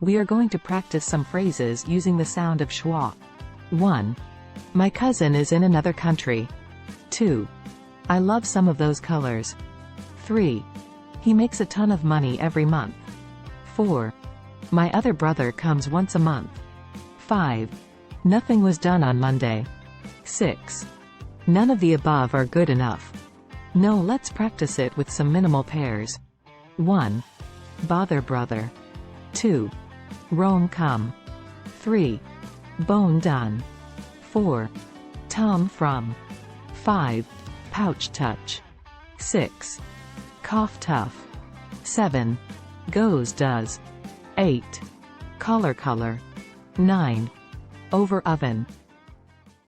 We are going to practice some phrases using the sound of schwa. 1. My cousin is in another country. 2. I love some of those colors. 3. He makes a ton of money every month. 4. My other brother comes once a month. 5. Nothing was done on Monday. 6. None of the above are good enough. No, let's practice it with some minimal pairs. 1. Bother brother. 2. Rome come. 3. Bone done. 4. Tom from. 5. Pouch touch. 6. Cough tough. 7. Goes does. 8. Collar color. 9. Over oven.